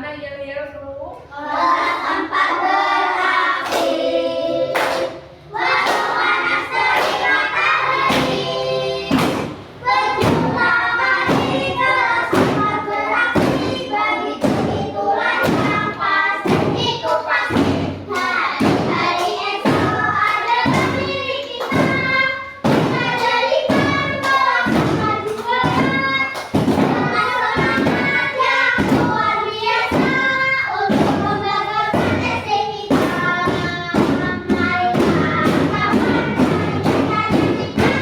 Mana yel-yel tuh? Kelas 4 beraksi. Walau panas terik matahari, berjumlah kali kelas 4 beraksi. Begitu itulah yang pasti, itu pasti. Hari esok adalah milik kita. Kita jadikan kelas 4 juara. Dengan semangat yang luar biasa untuk membanggakan SD kita. Marilah kawan-kawan kita nyanyikan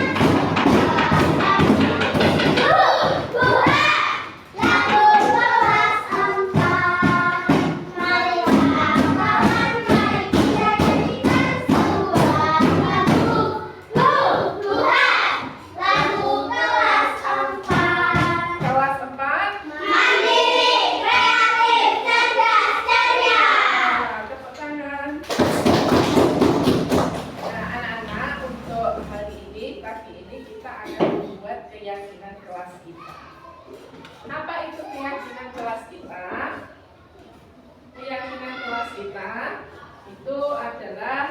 lagu kelas 4. Marilah kawan, mari kita nyanyikan sebuah lagu lagu kelas 4. Kelas 4. Mandiri, kreatif, cerdas, ceria. Nah, tepuk tangan. Nah, anak-anak, untuk hari ini, pagi ini kita akan membuat keyakinan kelas kita. Apa itu keyakinan kelas kita? Keyakinan kelas kita itu adalah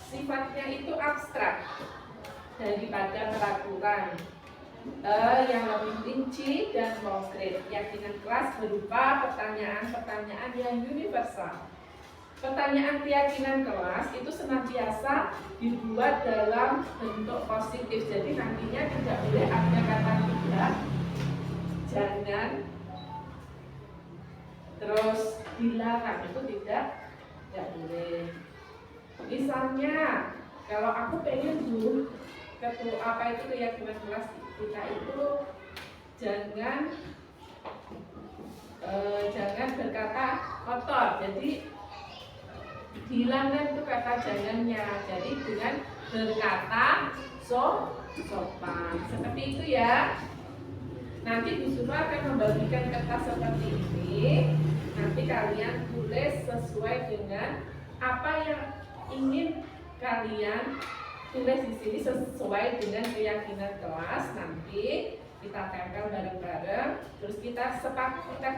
sifatnya itu abstrak daripada peraturan yang lebih rinci dan konkret. Keyakinan kelas berupa pertanyaan-pertanyaan yang universal. Pertanyaan keyakinan kelas itu senantiasa dibuat dalam bentuk positif. Jadi nantinya tidak boleh ada kata tidak, jangan, terus dilarang, itu tidak boleh. Misalnya, kalau aku pengen tuh apa itu keyakinan kelas kita itu jangan berkata kotor. Jadi hilangkan itu kata jangannya. Jadi dengan berkata sopan. Seperti itu ya. Nanti Bu Sufa akan membagikan kertas seperti ini. Nanti kalian tulis sesuai dengan apa yang ingin kalian tulis di sini sesuai dengan keyakinan kelas. Nanti kita tempel bareng-bareng. Terus kita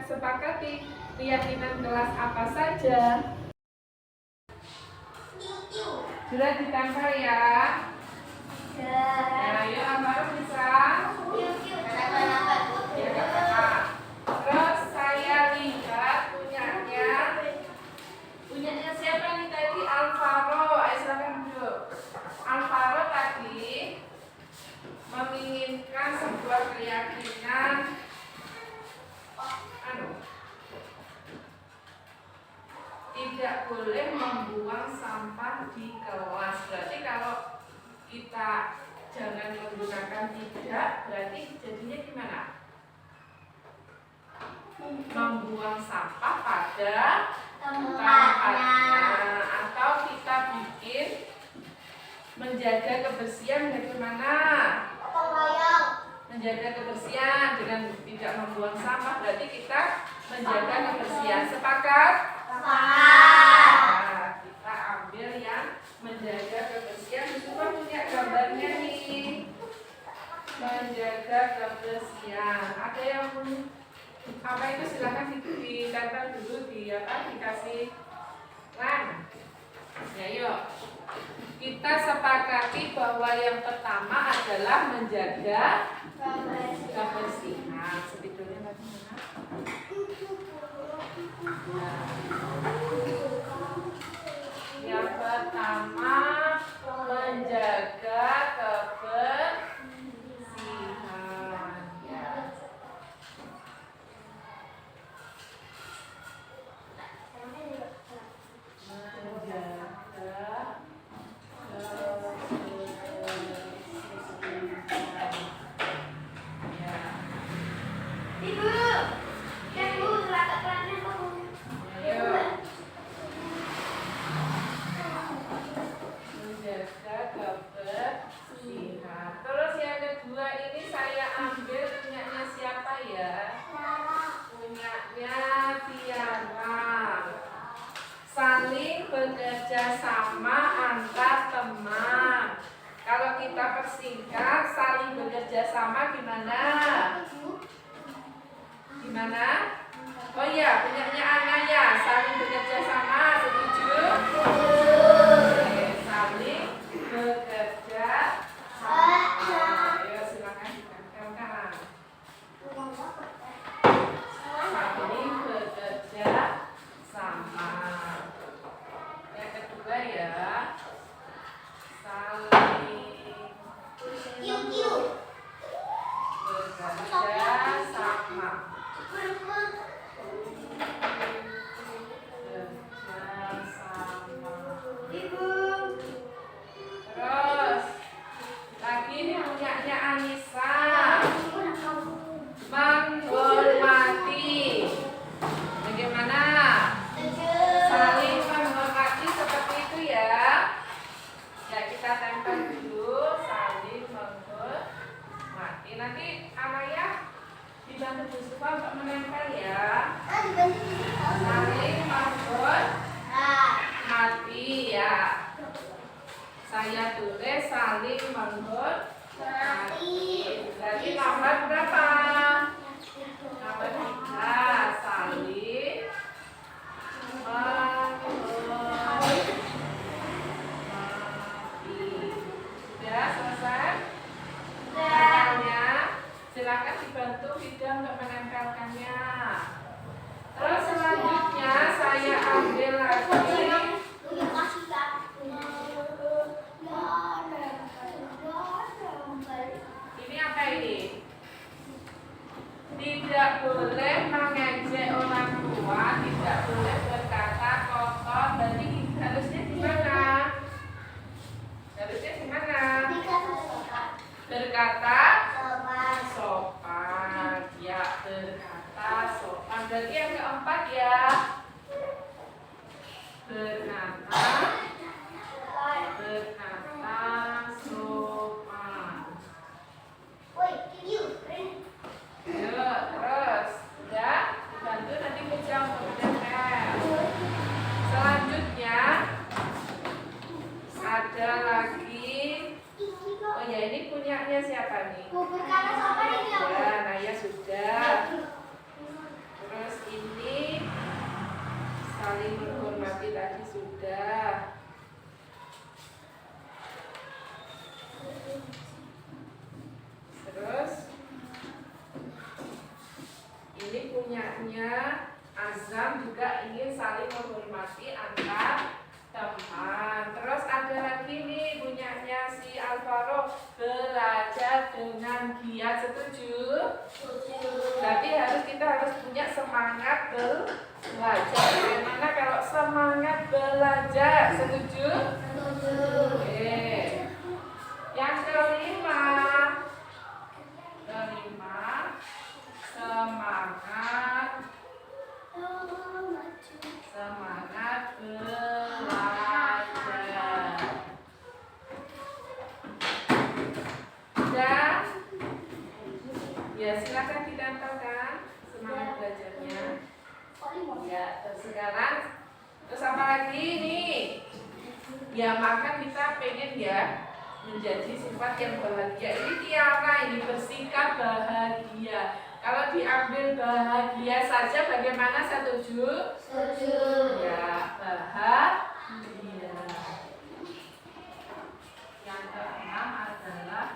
sepakati keyakinan kelas apa saja. Sudah ditempel ya. Nah, yuk Amar bisa. Ya, gak apa-apa. Terus saya lihat punyanya siapa nih tadi? Alvaro. Ayo silakan duduk. Alvaro tadi menginginkan sebuah keyakinan tidak boleh membuang sampah di kelas. Berarti kalau kita jangan menggunakan tidak, berarti jadinya gimana? Membuang sampah pada tempatnya. Atau kita bikin menjaga kebersihan bagaimana? Menjaga kebersihan dengan tidak membuang sampah, berarti kita menjaga kebersihan. Sepakat? Nah, kita ambil yang menjaga kebersihan. Semua punya gambarnya nih. Menjaga kebersihan. Ada yang apa itu, silakan ditempel dulu dikasih lem. Ya yuk. Kita sepakati bahwa yang pertama adalah menjaga kebersihan. Sebetulnya bagaimana? Yang pertama menjaga kebersihan. Terus yang kedua ini saya ambil punyanya siapa ya? Punyanya Tiara. Saling bekerja sama antar teman. Kalau kita persingkat, saling bekerja sama gimana? Gimana? Oh iya, punyanya Ana. saling menghormati tadi sudah. Terus ini punyanya Azam juga ingin saling menghormati antar teman. Terus ada lagi nih punyanya si Alvaro, belajar dengan giat. Setuju? Berarti kita harus punya semangat belajar. Bagaimana kalau semangat belajar? Setuju? Oke. Yang kelima, semangat belajar. Dan ya silakan ditempelkan semangat belajarnya. Ya, sekarang terus apa lagi nih? Ya maka kita pengen ya menjadi sifat yang bahagia. Ini Tiara ini bersikap bahagia. Kalau diambil bahagia saja bagaimana? Setuju? Setuju. Ya, bahagia. Yang keenam adalah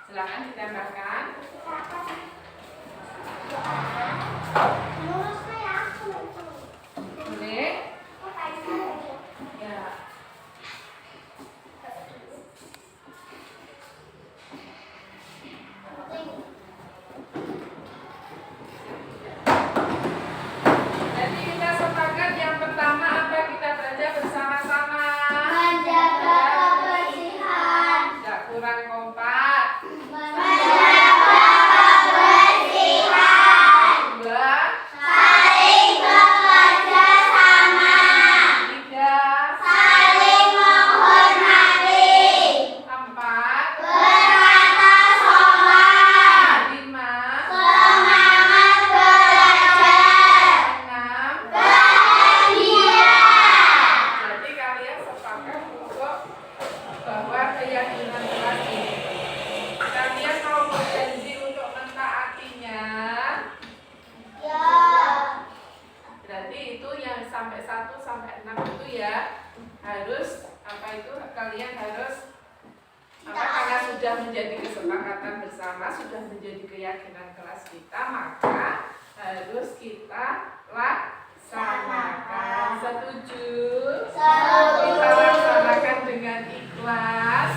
silakan ditambahkan. Boleh? Ya. Jadi kita sepakat yang pertama apa kita belajar bersama-sama? Menjaga kebersihan. Tidak kurang kompak. Menjaga kebersihan. Dua, Saling bekerja sama. tiga, Saling menghormati. empat, Berkata sholat. lima, Semangat belajar. enam. Bahagia. Jadi kalian sepakat untuk bahwa keyakinan kelas ini kalian mau berjanji untuk mentaatinya. Ya. Berarti itu yang sampai 1 sampai 6 itu ya harus apa itu kalian harus apa karena sudah menjadi kesepakatan bersama, sudah menjadi keyakinan kelas kita, maka harus kita laksanakan. Setuju? Setuju. Kita laksanakan dengan ikhlas.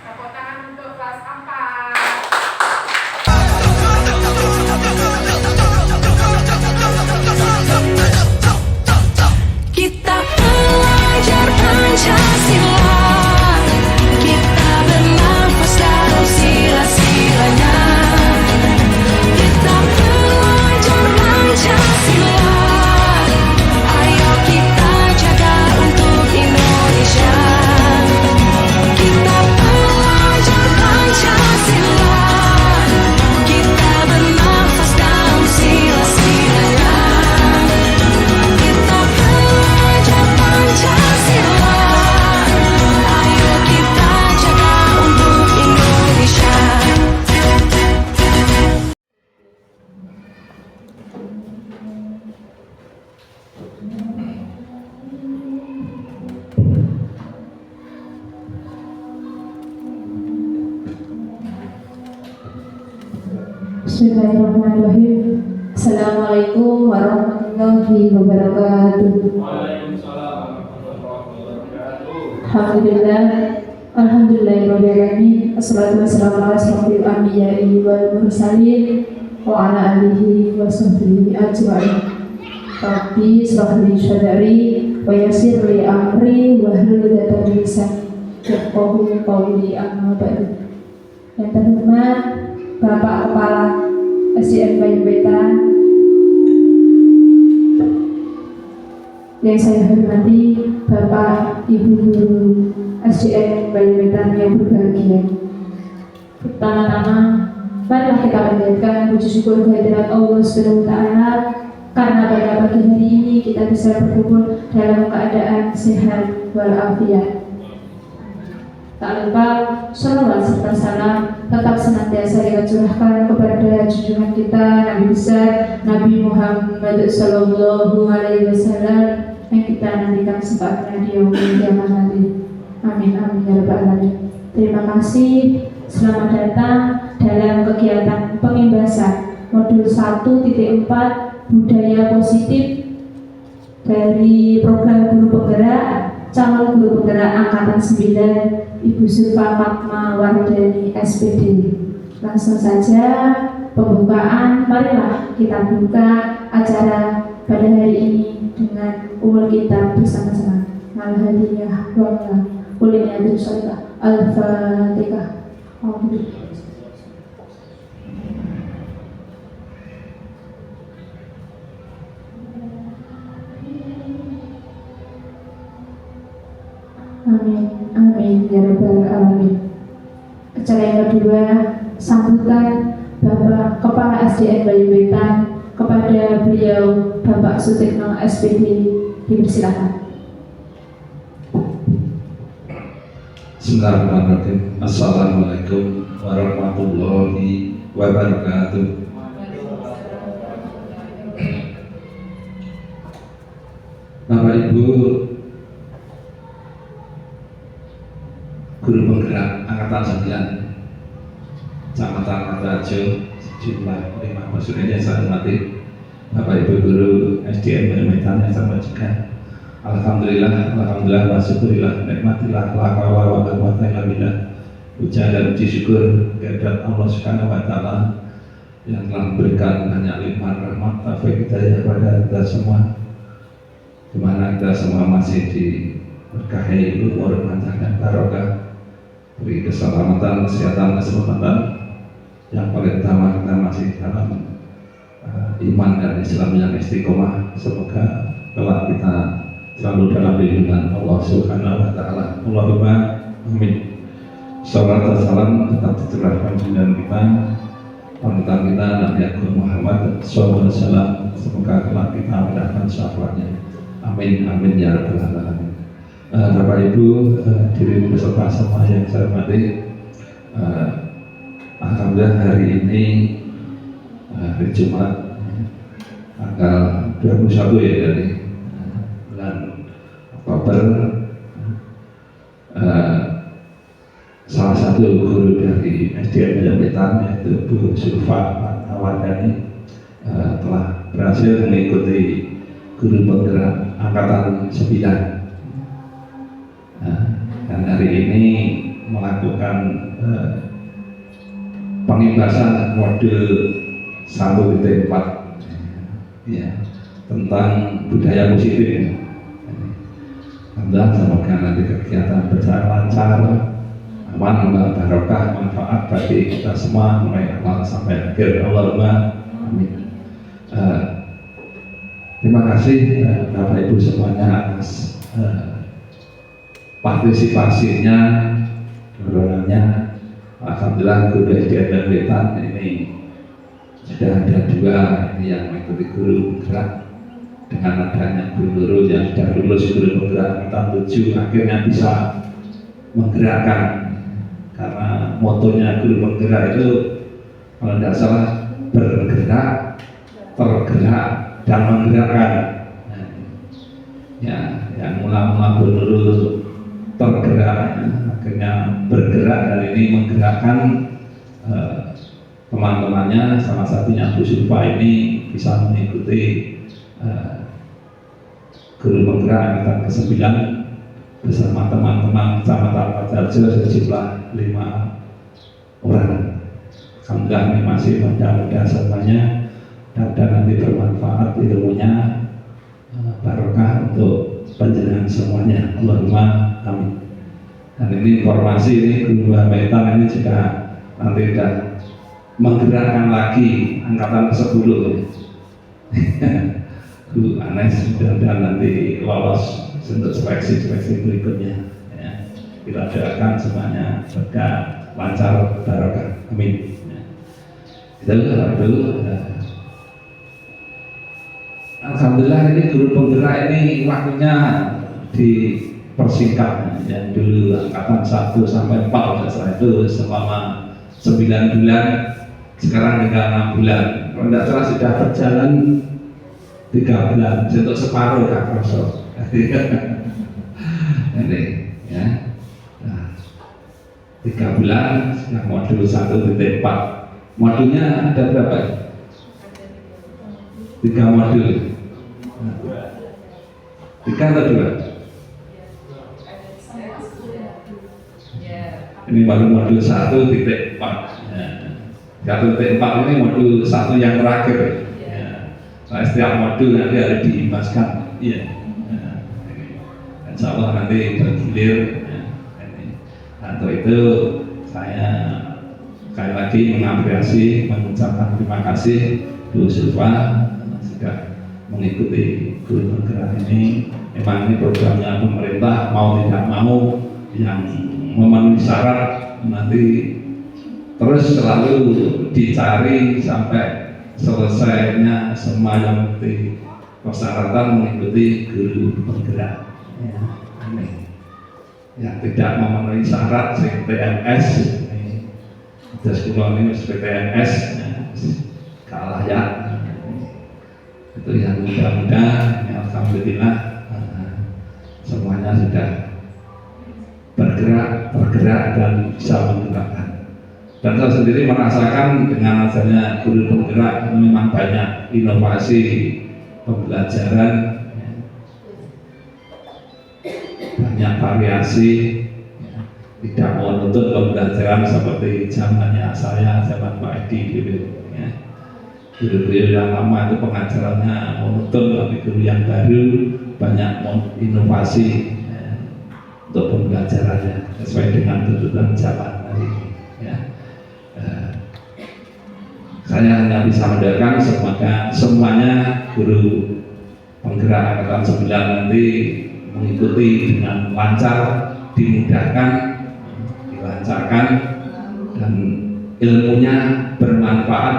Tepuk tangan untuk kelas 4. Kita belajar Pancasila, kita bernafas dalam sila-silanya. Kita belajar Pancasila, ayo kita jaga untuk Indonesia. Kita belajar Pancasila, kita bernafas dalam sila-silanya. Kita belajar Pancasila, ayo kita jaga untuk Indonesia. Bismillahirrahmanirrahim. Assalamualaikum warahmatullahi wabarakatuh. Waalaikumsalam warahmatullahi wabarakatuh. Alhamdulillahirrahmanirrahim. Assalatu wassalamu ala asyrofil anbiya'i wal mursalin wa ala alihi wa sahbihi ajma'in. Rabbi shrah li sadri wa yassir li amri wahlul 'uqdatam min lisani yafqahu qawli. Amma ba'du. Yang terhormat Bapak Kepala SDN Bayu Wetan, yang saya hormati Bapak Ibu Guru SDN Bayu Wetan yang berbahagia. Pertama-tama, marilah kita panjatkan puji syukur kehadirat Allah Subhanahu wa Ta'ala karena pada pagi hari ini kita bisa berkumpul dalam keadaan sehat walafiat. Tak lupa sholawat serta salam tetap senantiasa kita curahkan kepada junjungan kita Nabi besar Nabi Muhammad Sallallahu Alaihi Wasallam yang kita nantikan sesaatnya di yaumul kiamat nanti. Amin amin ya rabbal alamin. Terima kasih. Selamat datang dalam kegiatan pengimbasan modul 1.4 budaya positif dari program guru penggerak calon guru penggerak angkatan 9 Ibu Sulfa Fatma Wardani SPD. Langsung saja pembukaan, marilah kita buka acara pada hari ini dengan umul kitab bersama-sama. Al-Hadiyah wa Uliniyatul Sholihah. Al-Fatihah. Amin, amin ya rabbal alamin. Acara yang kedua, sambutan Bapak Kepala SDN Bayu Wetan kepada beliau Bapak Sutikno SPD, dipersilakan. Bismillahirrahmanirrahim. Assalamualaikum warahmatullahi wabarakatuh. Bapak Ibu Guru Penggerak Angkatan 9 Kecamatan Martajo jumlah 5 personil yang saya hormati, Bapak Ibu Guru SDN Bayu Wetan yang sama juga. Alhamdulillah wa syukurillah nikmatillah la haula wa la quwwata illa billah. Puja dan puji syukur kehadirat Allah Subhanahu wa taala yang telah memberikan banyak limpahan rahmat taufik hidayah kepada kita semua, di mana kita semua masih diberkahi umur panjang dan barokah, beri keselamatan, kesehatan, keselamatan. Yang paling utama kita masih dalam iman dan Islam yang istiqomah. Semoga kelak kita selalu dalam lindungan Allah Subhanahu wa taala. Allahumma amin. Salawat dan salam tetap dicurahkan dengan kita panutan kita Nabi Agung Muhammad sallallahu alaihi wasallam. Semoga kelak kita mendapatkan syafaatnya. Amin amin ya rabbal alamin. Bapak Ibu, diri beserta semua yang saya hormati, alhamdulillah hari ini hari Jumat tanggal 21 ya dari bulan Oktober, salah satu guru dari SDN Bayu Wetan yaitu Bu Sulfa Fatma Wardani telah berhasil mengikuti guru penggerak angkatan 9 dan hari ini melakukan pengimbasan modul 1.4 ya, tentang budaya positif. Alhamdulillah, semoga nanti kegiatan berjalan lancar, aman, barokah, manfaat bagi kita semua mulai awal sampai akhir. Allahumma amin. Terima kasih Bapak Ibu semuanya atas partisipasinya, dorongannya. Alhamdulillah guru SDN Bayu Wetan ini sudah ada 2 ini yang mengikuti guru penggerak. Dengan adanya guru yang sudah lulus guru penggerak angkatan 7 akhirnya bisa menggerakkan, karena motonya guru penggerak itu kalau tidak salah bergerak, tergerak dan menggerakkan. Ya, yang mula-mula dulu tergerak akhirnya bergerak, dan ini menggerakkan teman-temannya, salah satunya Bu Sulfa ini bisa mengikuti guru penggerak angkatan ke-9 bersama teman-teman Kecamatan Martajo sejumlah 5 orang. Alhamdulillah ini masih mudah-mudahan semuanya dan nanti bermanfaat ilmunya, barokah untuk panjenengan semuanya. Allahumma amin. Dan ini informasi ini guru Bayu Wetan ini juga nanti sudah menggerakkan lagi angkatan ke-10 Bu Anes, mudah-mudahan nanti lolos untuk seleksi berikutnya ya. Kita doakan semuanya berkah, lancar, barokah, amin ya. Kita dulu Alhamdulillah ini guru penggerak ini waktunya persingkat yang dulu angkatan 1 sampai 4 setelah itu selama 9 bulan, sekarang tinggal 6 bulan. Kalau tidak salah sudah berjalan 3 bulan, untuk separuh Kak Profesor. Ini ya. Nah, 3 bulan sudah modul 1.4. Modulnya ada berapa? 3 modul. 3 atau 2? Ini baru modul 1.4. Ya. 1.4 ini modul 1 yang terakhir. Ya. Nah, setiap modul nanti harus diimbaskan. Iya. Nah, insya Allah nanti bergilir. Ya. Untuk itu saya sekali lagi mengapresiasi, mengucapkan terima kasih Bu Sulfa sudah mengikuti guru bergerak ini. Memang ini programnya pemerintah, mau tidak mau yang memenuhi syarat nanti terus selalu dicari sampai selesainya semua yang mengikuti persyaratan mengikuti guru bergerak. Ya, ini yang tidak memenuhi syarat sing TNS ini ada sekolah ini TNS ya, kalah ya. Itu yang mudah-mudah ya, alhamdulillah semuanya sudah bergerak dan bisa menggerakkan. Dan saya sendiri merasakan dengan adanya guru bergerak memang banyak inovasi pembelajaran, banyak variasi, tidak monoton pembelajaran seperti zamannya saya, zaman Pak Edi dulu. Ya. Guru-guru yang lama itu pengajarannya monoton, tapi guru yang baru banyak inovasi untuk pembelajarannya sesuai dengan tuntutan zaman hari ini. Ya. Saya hanya bisa mendoakan semuanya guru penggerak angkatan 9 nanti mengikuti dengan lancar, dimudahkan, dilancarkan, dan ilmunya bermanfaat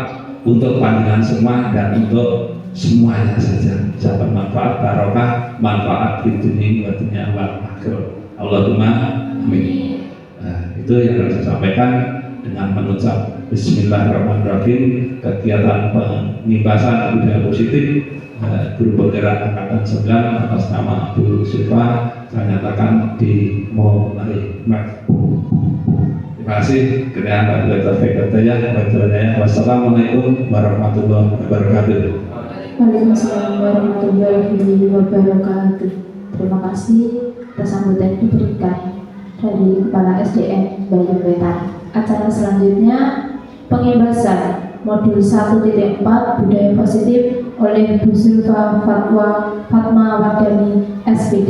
untuk panjenengan semua dan untuk semuanya saja bisa bermanfaat, barokah, manfaat di dunia wa dunia wal akhirah. Allahumma amin. Nah, itu yang harus saya sampaikan dengan mengucap Bismillahirrahmanirrahim. Kegiatan pengimbasan budaya positif guru bergerak angkatan 9 atas nama Bu Sulfa saya nyatakan dimulai. Terima kasih. Wassalamualaikum warahmatullahi wabarakatuh. Waalaikumsalam warahmatullahi wabarakatuh. Terima kasih atas sambutan yang diberikan dari Kepala SDN Bayu Wetan. Acara selanjutnya pengimbasan modul 1.4 budaya positif oleh Bu Sulfa Fatma Wardani SPD.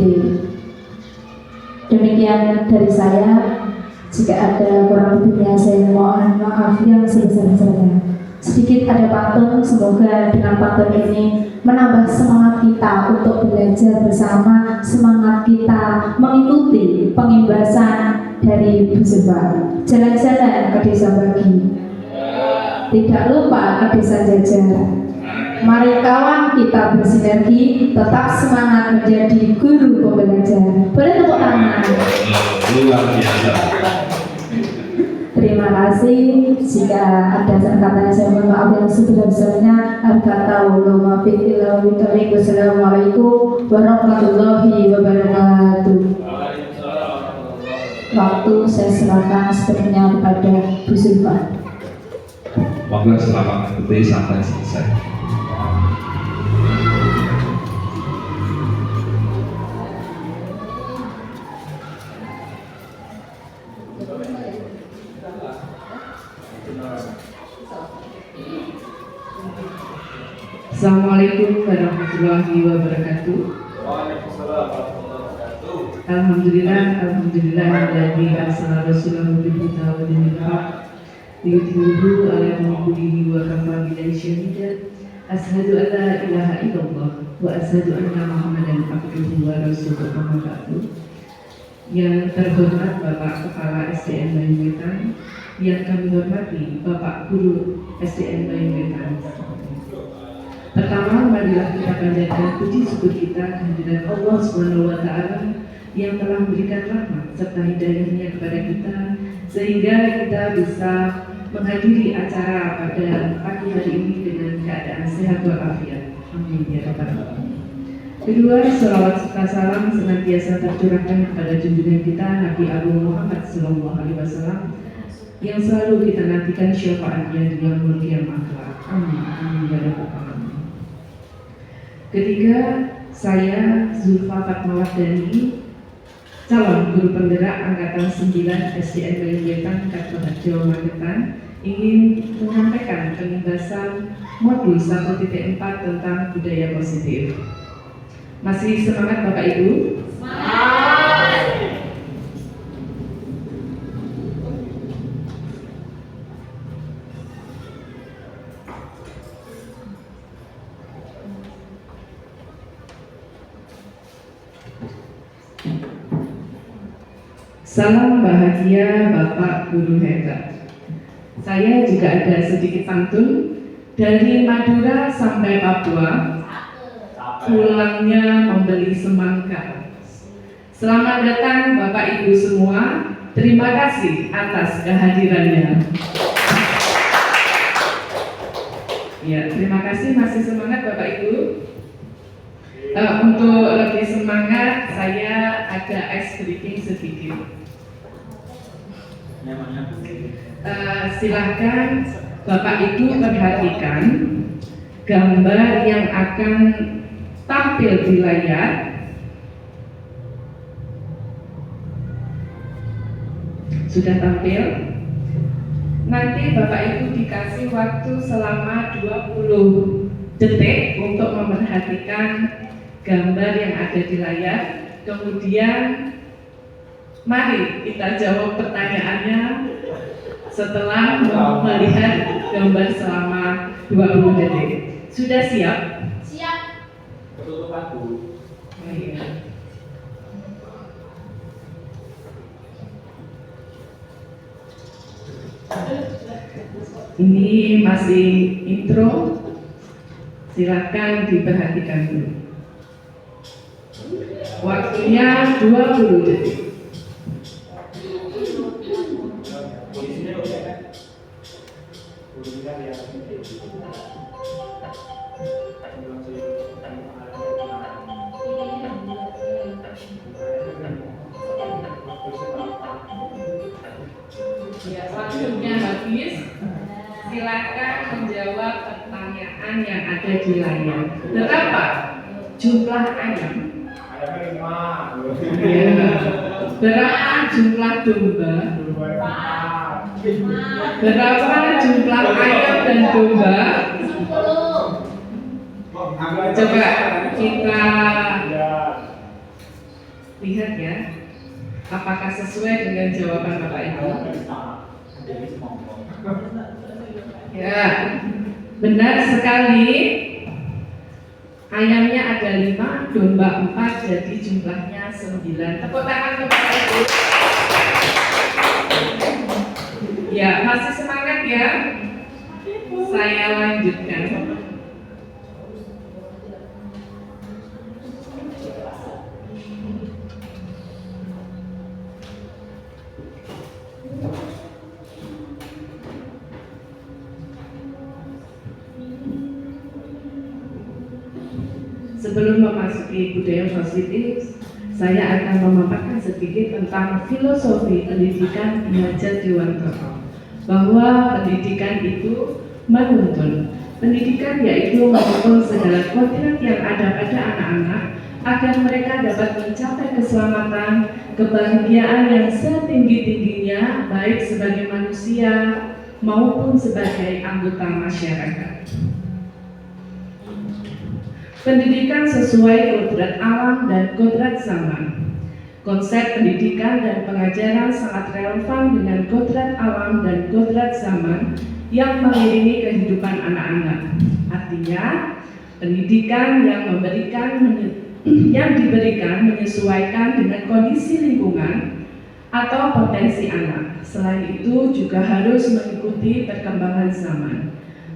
Demikian dari saya. Jika ada kurang lebihnya saya mohon maaf yang sebesar-besarnya. Sedikit ada pantun, semoga dengan pantun ini menambah semangat kita untuk belajar bersama, semangat kita mengikuti pengimbasan dari Bu Sulfa. Jalan-jalan ke desa Bagi, tidak lupa ke desa Jajar. Mari kawan kita bersinergi, tetap semangat menjadi guru pembelajar. Boleh tepuk tangan. Luar biasa. Terima kasih. Jika ada katanya saya mohon maaf yang sebesar-besarnya. Wassalamualaikum warahmatullahi wabarakatuh. Waktu saya serahkan sepenuhnya kepada Bu Sulfa. Monggo selamat mengikuti sampai selesai. Assalamualaikum warahmatullahi wabarakatuh. Waalaikumsalam warahmatullahi wabarakatuh. Alhamdulillah alladzi arsala rasulahu bil huda wa dinil haq liyudhhirahu 'ala dini kullihi wa kafa billahi shahida. Asyhadu an la ilaha illallah wa asyhadu anna Muhammadan abduhu wa rasuluhu amma ba'du. Yang terhormat Bapak Kepala SDN Bayu Wetan, yang kami hormati Bapak Guru SDN Bayu Wetan. Pertama, marilah kita panjatkan puji syukur kita kehadirat Allah Subhanahu wa Ta'ala yang telah memberikan rahmat serta hidayahnya kepada kita sehingga kita bisa menghadiri acara pada pagi hari ini dengan keadaan sehat walafiat. Amin ya rabbal alamin. Kedua, salawat serta salam senantiasa tercurahkan kepada junjungan kita Nabi Agung Muhammad SAW yang selalu kita nantikan syafaatnya di yaumul qiyamah. Amin. Amin ya rabbal alamin. Ketiga, saya Zulfa Fatmawardhani, calon guru penggerak Angkatan 9 SDN Bayangwetan Kartoharjo Magetan, ingin menyampaikan penjelasan modul 1.4 tentang budaya positif. Masih semangat Bapak Ibu? Salam bahagia Bapak Guru hebat. Saya juga ada sedikit pantun. Dari Madura sampai Papua, pulangnya membeli semangka. Selamat datang Bapak Ibu semua. Terima kasih atas kehadirannya. Ya, terima kasih. Masih semangat Bapak Ibu? Untuk lebih semangat, saya ada ice breaking sedikit. Silahkan Bapak Ibu perhatikan gambar yang akan tampil di layar. Sudah tampil? Nanti Bapak Ibu dikasih waktu selama 20 detik untuk memperhatikan gambar yang ada di layar. Kemudian mari kita jawab pertanyaannya setelah melihat gambar selama 20 detik. Sudah siap? Siap. Ketutupan Bu. Oh, iya. Ini masih intro. Silakan diperhatikan dulu. Waktunya 20 detik. Ya, waktunya habis. Silakan menjawab pertanyaan yang ada di layar. Berapa jumlah ayam? Ayamnya 5. Ya. Berapa jumlah domba? Berapa jumlah ayam dan domba? 10. Coba kita lihat ya, apakah sesuai dengan jawaban Bapak Ibu? Ya, benar sekali. Ayamnya ada 5, domba 4, jadi jumlahnya 9. Tepuk tangan untuk Bapak Ibu. Ya, masih semangat ya? Saya lanjutkan. Sebelum memasuki budaya positif, saya akan memaparkan sedikit tentang filosofi pendidikan Ki Hajar Dewantara. Bahwa pendidikan itu menuntun. Pendidikan yaitu menuntun segala kodrat yang ada pada anak-anak agar mereka dapat mencapai keselamatan, kebahagiaan yang setinggi-tingginya baik sebagai manusia maupun sebagai anggota masyarakat. Pendidikan sesuai kodrat alam dan kodrat zaman. Konsep pendidikan dan pengajaran sangat relevan dengan kodrat alam dan kodrat zaman yang mengiringi kehidupan anak-anak. Artinya, pendidikan yang diberikan menyesuaikan dengan kondisi lingkungan atau potensi anak. Selain itu juga harus mengikuti perkembangan zaman.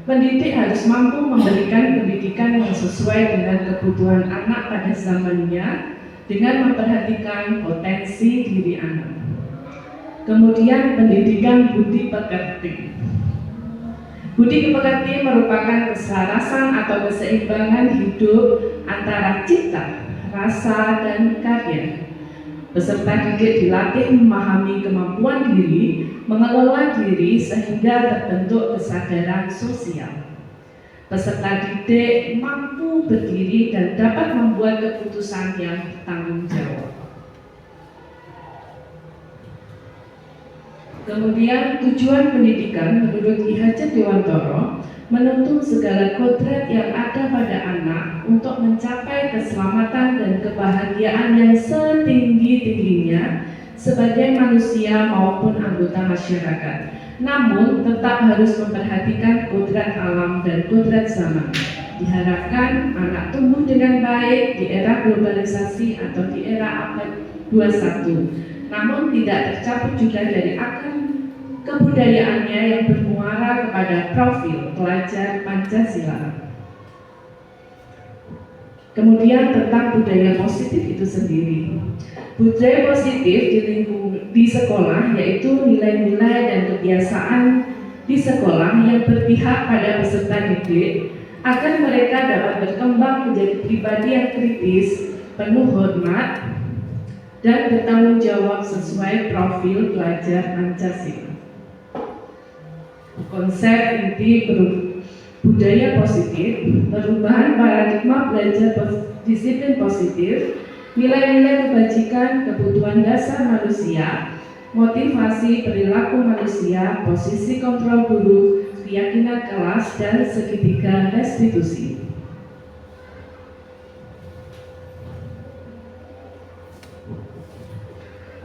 Pendidik harus mampu memberikan pendidikan yang sesuai dengan kebutuhan anak pada zamannya, dengan memperhatikan potensi diri anak. Kemudian pendidikan budi pekerti. Budi pekerti merupakan keselasan atau keseimbangan hidup antara cita, rasa, dan karya. Peserta didik dilatih memahami kemampuan diri, mengelola diri sehingga terbentuk kesadaran sosial. Peserta didik mampu berdiri dan dapat membuat keputusan yang bertanggung jawab. Kemudian tujuan pendidikan menurut Ki Hajar Dewantara menuntun segala kodrat yang ada pada anak untuk mencapai keselamatan dan kebahagiaan yang setinggi-tingginya sebagai manusia maupun anggota masyarakat. Namun tetap harus memperhatikan kodrat alam dan kodrat zaman. Diharapkan anak tumbuh dengan baik di era globalisasi atau di era abad 21. Namun tidak tercabut juga dari akar kebudayaannya yang bermuara kepada profil pelajar Pancasila. Kemudian tentang budaya positif itu sendiri. Budaya positif di sekolah yaitu nilai-nilai dan kebiasaan di sekolah yang berpihak pada peserta didik agar mereka dapat berkembang menjadi pribadi yang kritis, penuh hormat, dan bertanggung jawab sesuai profil pelajar Pancasila. Konsep inti budaya positif, perubahan paradigma belajar disiplin positif, nilai-nilai kebajikan, kebutuhan dasar manusia, motivasi perilaku manusia, posisi kontrol guru, keyakinan kelas, dan segitiga restitusi.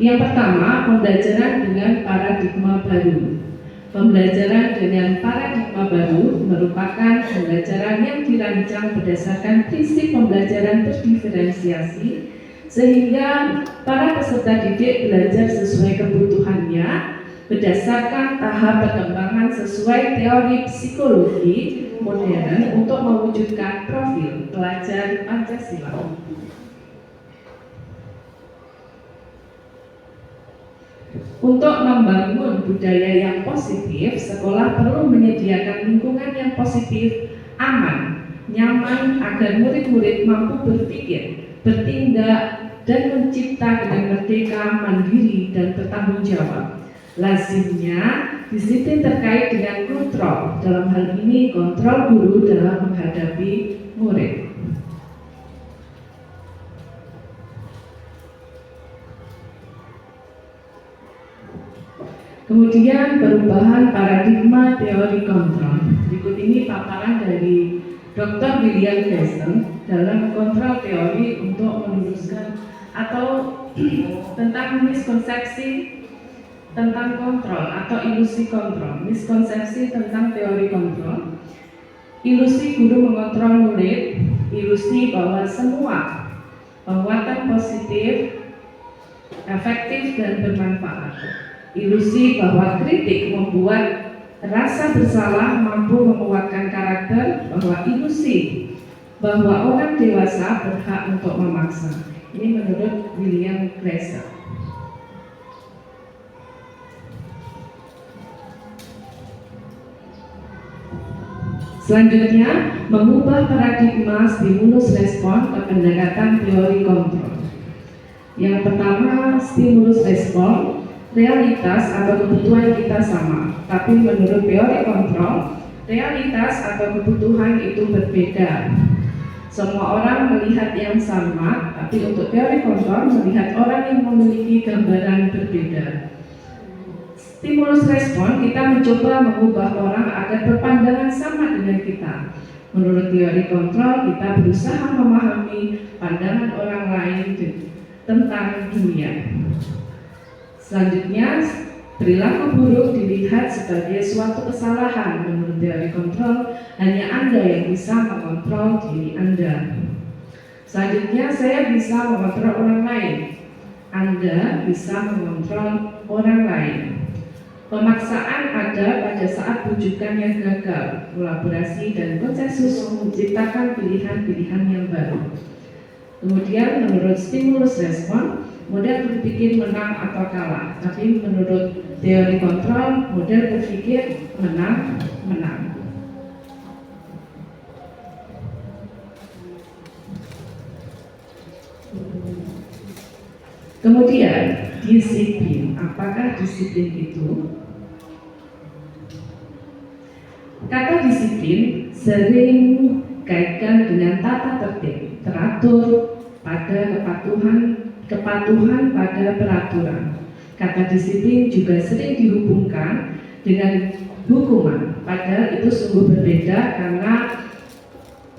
Yang pertama, pembelajaran dengan paradigma baru. Pembelajaran dengan paradigma baru merupakan pembelajaran yang dirancang berdasarkan prinsip pembelajaran berdiferensiasi, sehingga para peserta didik belajar sesuai kebutuhannya berdasarkan tahap perkembangan sesuai teori psikologi modern untuk mewujudkan profil pelajar Pancasila. Untuk membangun budaya yang positif, sekolah perlu menyediakan lingkungan yang positif, aman, nyaman agar murid-murid mampu berpikir, bertindak, dan mencipta dengan merdeka, mandiri, dan bertanggung jawab. Lazimnya, disiplin terkait dengan kontrol, dalam hal ini kontrol guru dalam menghadapi murid. Kemudian perubahan paradigma teori kontrol. Berikut ini paparan dari Dr. William Gleason dalam kontrol teori untuk meluruskan atau tentang miskonsepsi tentang kontrol atau ilusi kontrol. Miskonsepsi tentang teori kontrol. Ilusi guru mengontrol murid, ilusi bahwa semua penguatan positif, efektif, dan bermanfaat. Ilusi bahwa kritik membuat rasa bersalah mampu menguatkan karakter, bahwa ilusi bahwa orang dewasa berhak untuk memaksa. Ini menurut William Gleason. Selanjutnya, mengubah paradigma stimulus respon ke pendekatan teori kontrol. Yang pertama, stimulus respon. Realitas atau kebutuhan kita sama, tapi menurut teori kontrol, realitas atau kebutuhan itu berbeda. Semua orang melihat yang sama, tapi untuk teori kontrol melihat orang yang memiliki gambaran berbeda. Stimulus respon, kita mencoba mengubah orang agar berpandangan sama dengan kita. Menurut teori kontrol, kita berusaha memahami pandangan orang lain tentang dunia. Selanjutnya, perilaku buruk dilihat sebagai suatu kesalahan. Menurut teori kontrol, hanya Anda yang bisa mengontrol diri Anda. Selanjutnya, saya bisa mengontrol orang lain. Anda bisa mengontrol orang lain. Pemaksaan ada pada saat rujukannya gagal. Kolaborasi dan konsensus menciptakan pilihan-pilihan yang baru. Kemudian menurut stimulus respon, model berpikir menang atau kalah. Tapi menurut teori kontrol, model berpikir menang. Kemudian disiplin. Apakah disiplin itu? Kata disiplin sering kaitkan dengan tata tertib, teratur pada kepatuhan pada peraturan. Kata disiplin juga sering dihubungkan dengan hukuman, padahal itu sungguh berbeda karena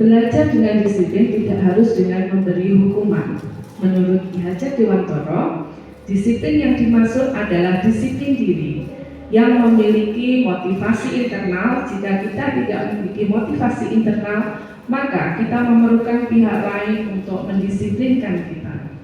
belajar dengan disiplin tidak harus dengan memberi hukuman. Menurut Ki Hajat Dewantoro, disiplin yang dimaksud adalah disiplin diri yang memiliki motivasi internal. Jika kita tidak memiliki motivasi internal, maka kita memerlukan pihak lain untuk mendisiplinkan kita.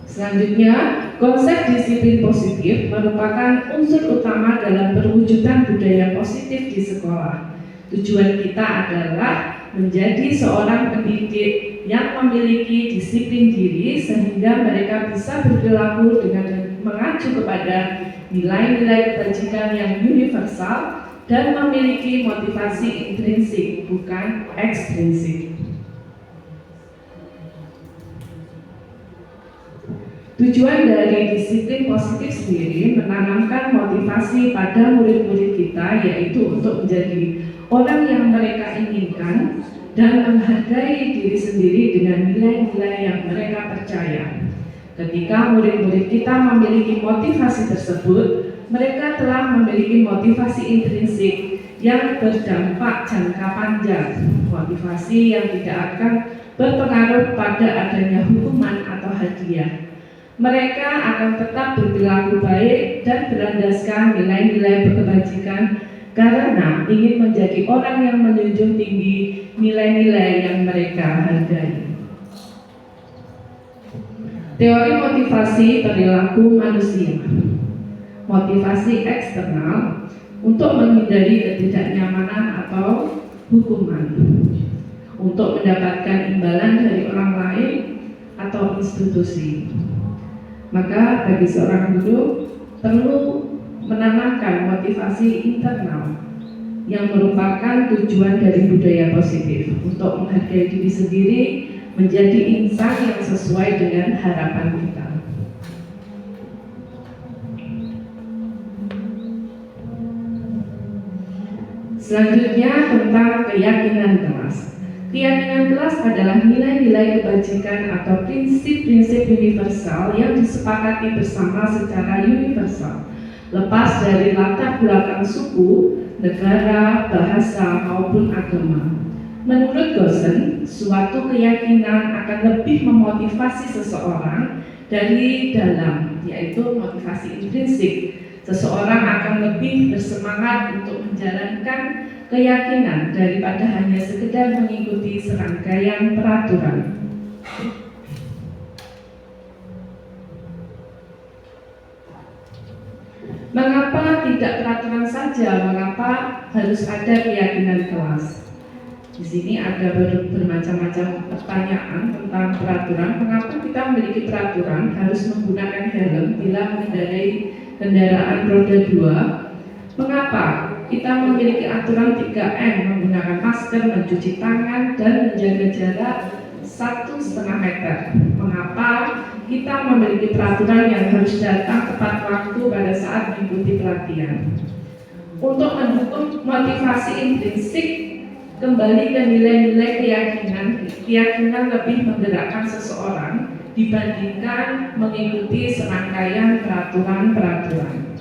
Selanjutnya, konsep disiplin positif merupakan unsur utama dalam perwujudan budaya positif di sekolah. Tujuan kita adalah menjadi seorang pendidik yang memiliki disiplin diri sehingga mereka bisa berperilaku dengan mengacu kepada nilai-nilai kebajikan yang universal dan memiliki motivasi intrinsik, bukan ekstrinsik. Tujuan dari disiplin positif sendiri menanamkan motivasi pada murid-murid kita, yaitu untuk menjadi orang yang mereka inginkan dan menghargai diri sendiri dengan nilai-nilai yang mereka percaya. Ketika murid-murid kita memiliki motivasi tersebut, mereka telah memiliki motivasi intrinsik yang berdampak jangka panjang, motivasi yang tidak akan berpengaruh pada adanya hukuman atau hadiah. Mereka akan tetap berperilaku baik dan berlandaskan nilai-nilai kebajikan karena ingin menjadi orang yang menjunjung tinggi nilai-nilai yang mereka hargai. Teori motivasi perilaku manusia. Motivasi eksternal untuk menghindari ketidaknyamanan atau hukuman, untuk mendapatkan imbalan dari orang lain atau institusi. Maka bagi seorang guru perlu menanamkan motivasi internal yang merupakan tujuan dari budaya positif untuk menghargai diri sendiri, menjadi insan yang sesuai dengan harapan kita. Selanjutnya tentang keyakinan kelas. Keyakinan kelas adalah nilai-nilai kebajikan atau prinsip-prinsip universal yang disepakati bersama secara universal, lepas dari latar belakang suku, negara, bahasa, maupun agama. Menurut Gosen, suatu keyakinan akan lebih memotivasi seseorang dari dalam, yaitu motivasi intrinsik. Seseorang akan lebih bersemangat untuk menjalankan keyakinan daripada hanya sekedar mengikuti serangkaian peraturan. Mengapa tidak peraturan saja? Mengapa harus ada keyakinan kelas? Di sini ada bermacam-macam pertanyaan tentang peraturan. Mengapa kita memiliki peraturan harus menggunakan helm bila mengendarai kendaraan roda 2? Mengapa kita memiliki aturan 3M, menggunakan masker, mencuci tangan, dan menjaga jarak 1,5 meter? Mengapa kita memiliki peraturan yang harus datang tepat waktu pada saat mengikuti pelatihan? Untuk mendukung motivasi intrinsik, kembali ke nilai-nilai keyakinan lebih menggerakkan seseorang dibandingkan mengikuti serangkaian peraturan-peraturan.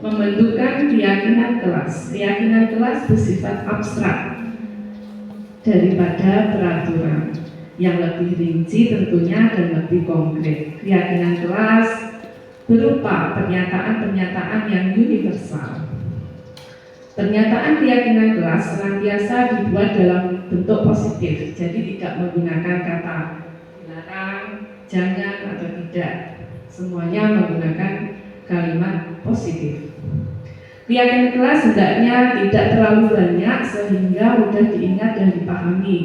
Membentukkan keyakinan kelas. Keyakinan kelas bersifat abstrak daripada peraturan, yang lebih rinci tentunya dan lebih konkret. Keyakinan kelas berupa pernyataan-pernyataan yang universal. Pernyataan keyakinan kelas senantiasa dibuat dalam bentuk positif, jadi tidak menggunakan kata dilarang, jangan atau tidak. Semuanya menggunakan kalimat positif. Keyakinan kelas hendaknya tidak terlalu banyak sehingga mudah diingat dan dipahami.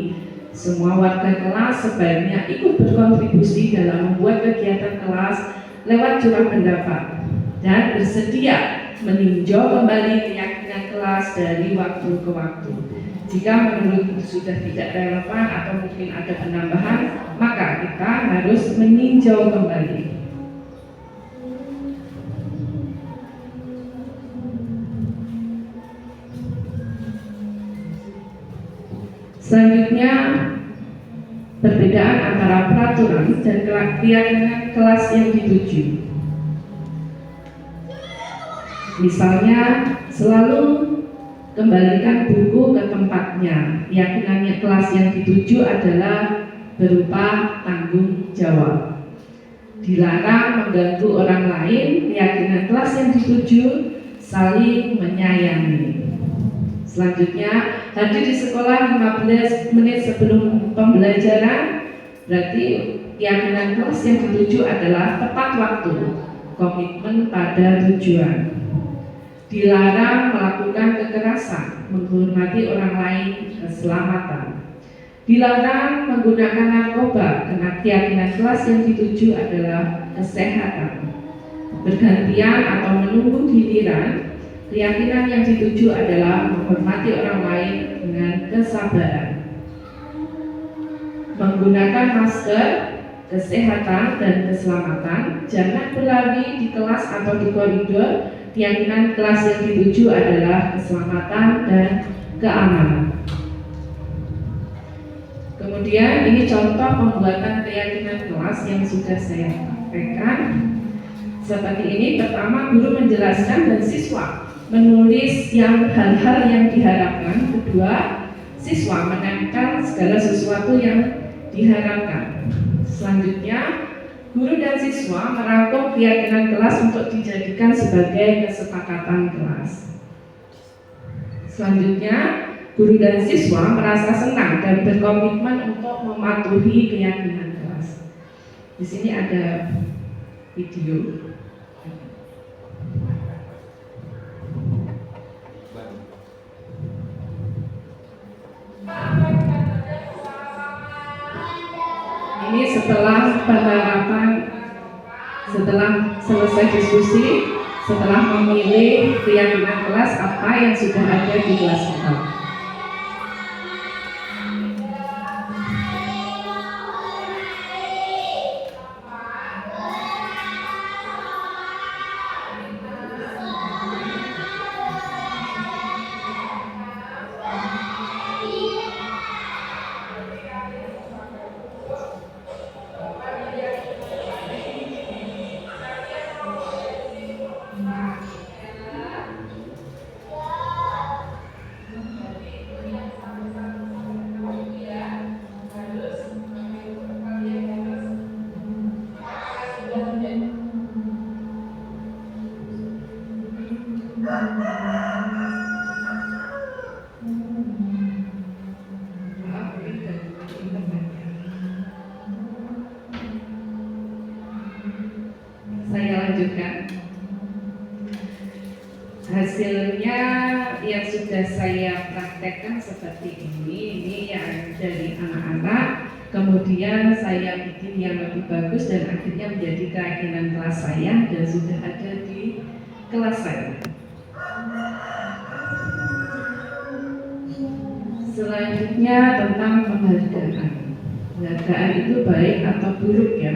Semua warga kelas sebaiknya ikut berkontribusi dalam membuat kegiatan kelas lewat curah pendapat dan bersedia meninjau kembali keyakinan kelas dari waktu ke waktu. Jika menurut sudah tidak relevan atau mungkin ada penambahan, maka kita harus meninjau kembali. Selanjutnya, perbedaan antara peraturan dan keyakinan kelas yang dituju. Misalnya, selalu kembalikan buku ke tempatnya. Keyakinannya kelas yang dituju adalah berupa tanggung jawab. Dilarang mengganggu orang lain. Keyakinan kelas yang dituju saling menyayangi. Selanjutnya, hadir di sekolah 15 menit sebelum pembelajaran. Berarti keyakinan kelas yang dituju adalah tepat waktu, komitmen pada tujuan. Dilarang melakukan kekerasan, menghormati orang lain, keselamatan. Dilarang menggunakan narkoba, karena keyakinan kelas yang dituju adalah kesehatan. Bergantian atau menunggu giliran. Keyakinan yang dituju adalah menghormati orang lain dengan kesabaran. Menggunakan masker, kesehatan dan keselamatan. Jangan berlari di kelas atau di koridor. Keyakinan kelas yang dituju adalah keselamatan dan keamanan. Kemudian ini contoh pembuatan keyakinan kelas yang sudah saya sampaikan. Seperti ini, pertama guru menjelaskan dan siswa menulis hal-hal yang diharapkan. Kedua, siswa menempel segala sesuatu yang diharapkan. Selanjutnya, guru dan siswa merangkum keyakinan kelas untuk dijadikan sebagai kesepakatan kelas. Selanjutnya, guru dan siswa merasa senang dan berkomitmen untuk mematuhi keyakinan kelas. Di sini ada video. Ini setelah penerapan, setelah selesai diskusi, setelah memilih keyakinan kelas apa yang sudah ada di kelas kita. Saya lanjutkan. Hasilnya yang sudah saya praktekkan seperti ini yang dari anak-anak. Kemudian saya bikin yang lebih bagus dan akhirnya menjadi keyakinan kelas saya dan sudah ada di kelas saya. Selanjutnya tentang penghargaan. Penghargaan itu baik atau buruk ya.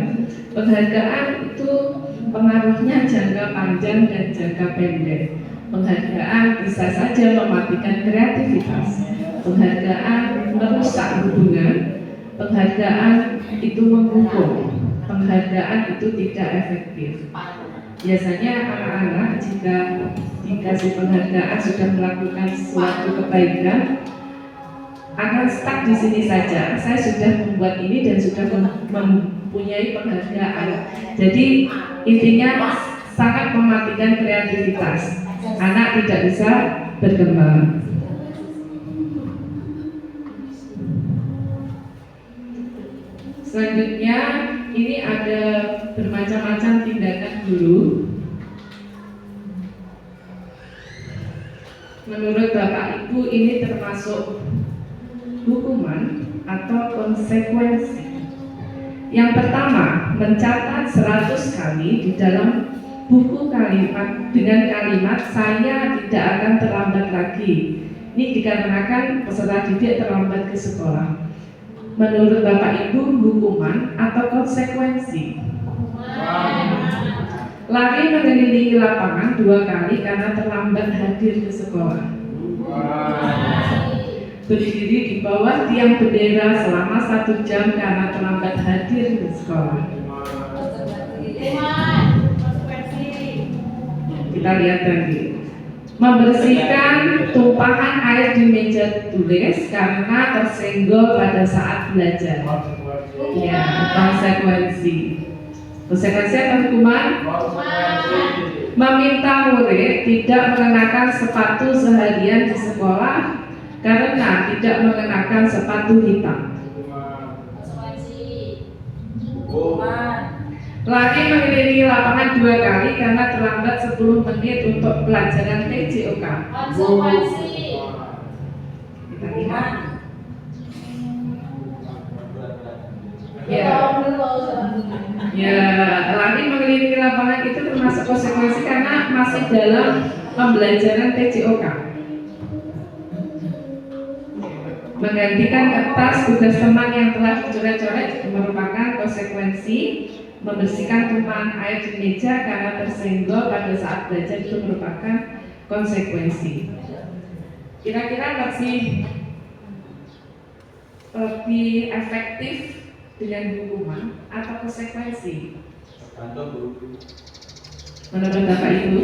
Penghargaan itu pengaruhnya jangka panjang dan jangka pendek. Penghargaan bisa saja mematikan kreativitas. Penghargaan merusak hubungan. Penghargaan itu menghukum. Penghargaan itu tidak efektif. Biasanya anak-anak jika dikasih penghargaan sudah melakukan suatu kebaikan akan stuck di sini saja. Saya sudah membuat ini dan sudah mempunyai penghargaan. Jadi intinya sangat mematikan kreativitas. Anak tidak bisa berkembang. Selanjutnya ini ada bermacam-macam tindakan guru. Menurut Bapak Ibu ini termasuk hukuman atau konsekuensi. Yang pertama, mencatat 100 kali di dalam buku kalimat dengan kalimat saya tidak akan terlambat lagi. Ini dikarenakan peserta didik terlambat ke sekolah. Menurut Bapak Ibu, hukuman atau konsekuensi? Lari mengelilingi lapangan 2 kali karena terlambat hadir ke sekolah. Berdiri di bawah tiang bendera selama 1 jam karena terlambat hadir ke sekolah. Kita lihat lagi. Membersihkan tumpahan air di meja tulis karena tersenggol pada saat belajar. Ya, konsekuensi. Konsekuensi atau hukuman? Meminta murid tidak mengenakan sepatu seharian di sekolah karena tidak mengenakan sepatu hitam. Lari mengelilingi lapangan 2 kali karena terlambat 10 menit untuk pelajaran PJOK. Kita lihat. Ya, lari mengelilingi lapangan itu termasuk konsekuensi karena masih dalam pembelajaran PJOK. Menggantikan kertas tugas teman yang telah dicoret-coret merupakan konsekuensi. Membersihkan tumpahan air di meja karena tersenggol pada saat belajar itu merupakan konsekuensi. Kira-kira lebih efektif dengan hukuman atau konsekuensi? Menurut Bapak Ibu?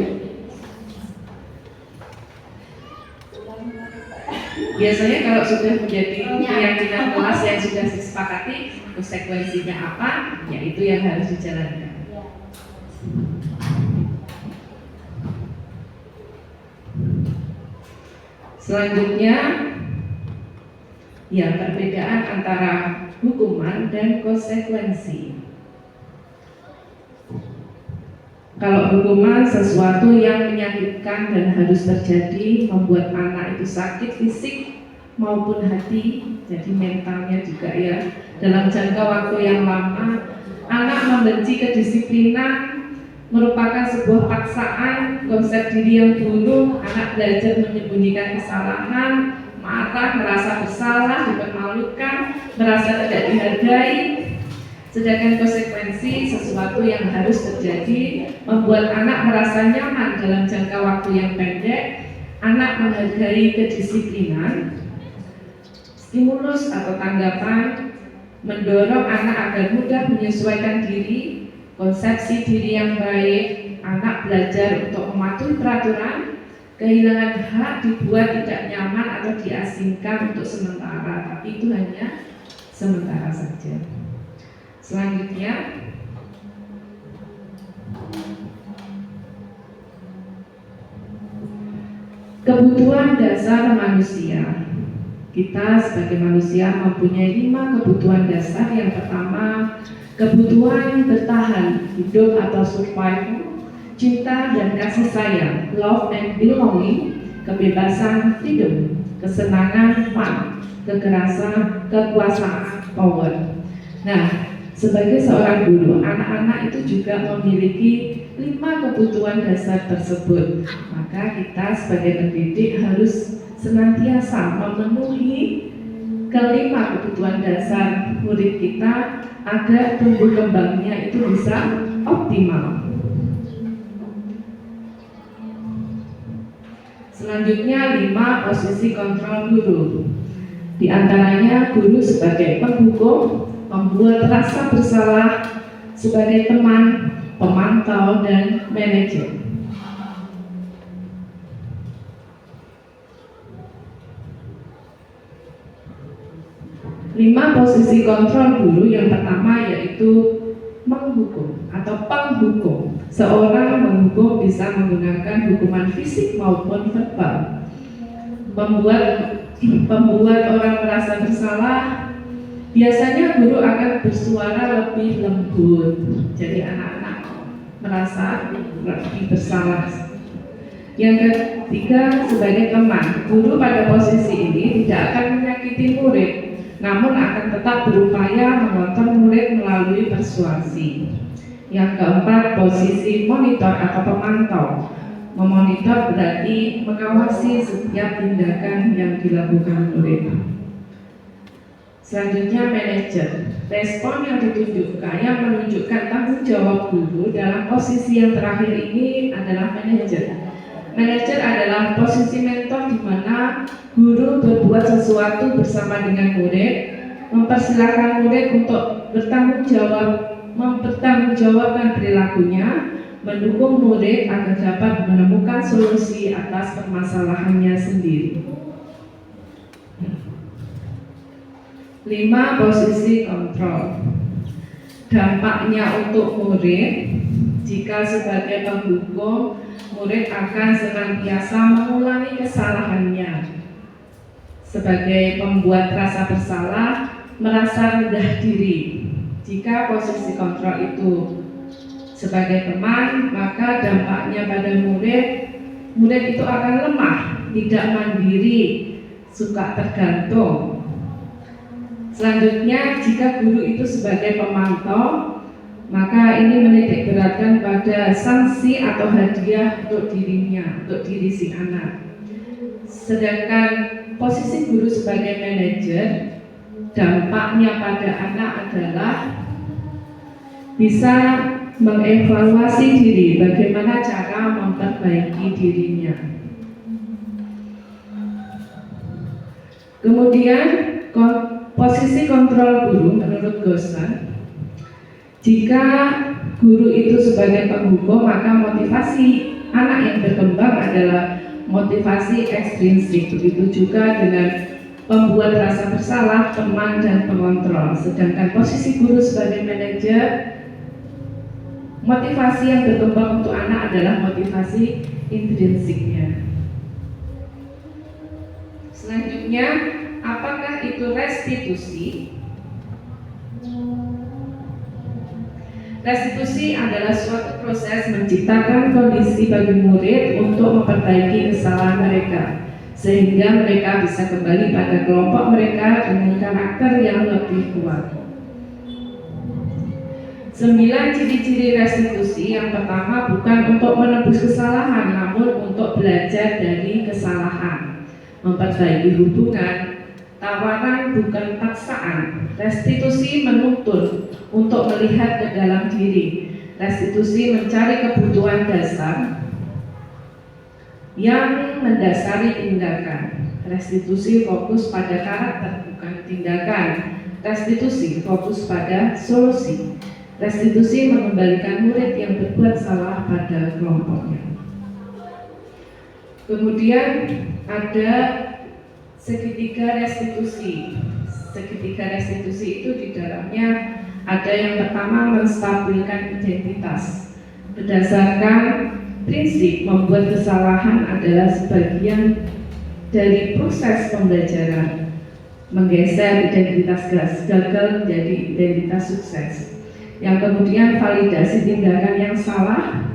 Biasanya kalau sudah menjadi keyakinan kelas yang sudah disepakati, konsekuensinya apa, ya itu yang harus dijalankan. Selanjutnya, ya perbedaan antara hukuman dan konsekuensi. Kalau hukuman sesuatu yang menyakitkan dan harus terjadi, membuat anak itu sakit fisik maupun hati, jadi mentalnya juga ya, dalam jangka waktu yang lama. Anak membenci kedisiplinan, merupakan sebuah paksaan, konsep diri yang buruk. Anak belajar menyembunyikan kesalahan, marah, merasa bersalah, dipermalukan, merasa tidak dihargai. Sedangkan konsekuensi sesuatu yang harus terjadi, membuat anak merasa nyaman dalam jangka waktu yang pendek. Anak menghargai kedisiplinan. Stimulus atau tanggapan mendorong anak agar mudah menyesuaikan diri. Konsepsi diri yang baik, anak belajar untuk mematuhi peraturan. Kehilangan hak dibuat tidak nyaman atau diasingkan untuk sementara, tapi itu hanya sementara saja. Selanjutnya, kebutuhan dasar manusia. Kita sebagai manusia mempunyai 5 kebutuhan dasar. Yang pertama, kebutuhan bertahan hidup atau survival, cinta dan kasih sayang, love and belonging, kebebasan, freedom, kesenangan, fun, kekerasan, kekuasaan, power. Nah, sebagai seorang guru, anak-anak itu juga memiliki 5 kebutuhan dasar tersebut. Maka kita sebagai pendidik harus senantiasa memenuhi kelima kebutuhan dasar murid kita agar tumbuh kembangnya itu bisa optimal. Selanjutnya 5 posisi kontrol guru. Di antaranya guru sebagai penghukum, membuat rasa bersalah, sebagai teman, pemantau, dan manajer. Lima posisi kontrol guru. Yang pertama yaitu menghukum atau penghukum. Seorang menghukum bisa menggunakan hukuman fisik maupun verbal. Membuat orang merasa bersalah, Biasanya guru akan bersuara lebih lembut, jadi anak-anak merasa lebih bersalah. Yang ketiga, sebagai teman, guru pada posisi ini tidak akan menyakiti murid, namun akan tetap berupaya mengontrol murid melalui persuasi. Yang keempat, posisi monitor atau pemantau. Memonitor berarti mengawasi setiap tindakan yang dilakukan murid. Selanjutnya, manajer. Respon yang ditunjukkan yang menunjukkan tanggung jawab guru dalam posisi yang terakhir ini adalah manajer. Manajer adalah posisi mentor di mana guru berbuat sesuatu bersama dengan murid, mempersilahkan murid untuk mempertanggungjawabkan perilakunya, mendukung murid agar dapat menemukan solusi atas permasalahannya sendiri. 5. Posisi kontrol. Dampaknya untuk murid, jika sebagai penghukum, murid akan senantiasa mengulangi kesalahannya. Sebagai pembuat rasa bersalah, merasa rendah diri. Jika posisi kontrol itu sebagai teman, maka dampaknya pada murid itu akan lemah, tidak mandiri, suka tergantung. Selanjutnya, jika guru itu sebagai pemantau, maka ini menitik beratkan pada sanksi atau hadiah untuk dirinya, untuk diri si anak. Sedangkan posisi guru sebagai manajer, dampaknya pada anak adalah bisa mengevaluasi diri, bagaimana cara memperbaiki dirinya. Kemudian posisi kontrol guru menurut Gossan, jika guru itu sebagai penghukum, maka motivasi anak yang berkembang adalah motivasi ekstrinsik. Begitu juga dengan pembuat rasa bersalah, teman, dan pengontrol. Sedangkan posisi guru sebagai manajer, motivasi yang berkembang untuk anak adalah motivasi intrinsiknya. Selanjutnya, apakah itu restitusi? Restitusi adalah suatu proses menciptakan kondisi bagi murid untuk memperbaiki kesalahan mereka, sehingga mereka bisa kembali pada kelompok mereka dengan karakter yang lebih kuat. 9 ciri-ciri restitusi. Yang pertama, bukan untuk menebus kesalahan, namun untuk belajar dari kesalahan, memperbaiki hubungan. Tawaran bukan paksaan. Restitusi menuntun untuk melihat ke dalam diri. Restitusi mencari kebutuhan dasar yang mendasari tindakan. Restitusi fokus pada karakter, bukan tindakan. Restitusi fokus pada solusi. Restitusi mengembalikan murid yang berbuat salah pada kelompoknya. Kemudian ada segitiga restitusi. Segitiga restitusi itu di dalamnya ada yang pertama, menstabilkan identitas. Berdasarkan prinsip membuat kesalahan adalah sebagian dari proses pembelajaran, menggeser identitas gagal menjadi identitas sukses. Yang kemudian, validasi tindakan yang salah.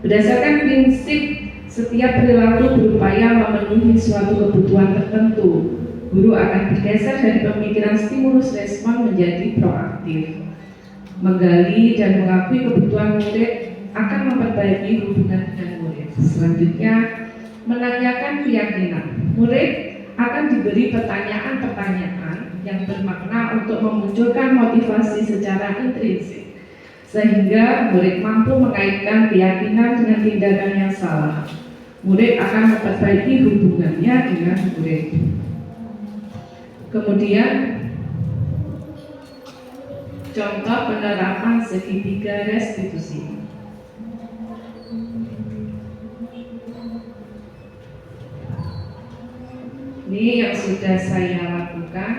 Berdasarkan prinsip setiap perilaku berupaya memenuhi suatu kebutuhan tertentu, guru akan bergeser dari pemikiran stimulus respon menjadi proaktif. Menggali dan mengakui kebutuhan murid akan memperbaiki hubungan dengan murid. Selanjutnya, menanyakan keyakinan. Murid akan diberi pertanyaan-pertanyaan yang bermakna untuk memunculkan motivasi secara intrinsik, sehingga murid mampu mengaitkan keyakinan dengan tindakan yang salah. Murid akan memperbaiki hubungannya dengan murid. Kemudian, contoh penerapan segitiga restitusi. Ini yang sudah saya lakukan.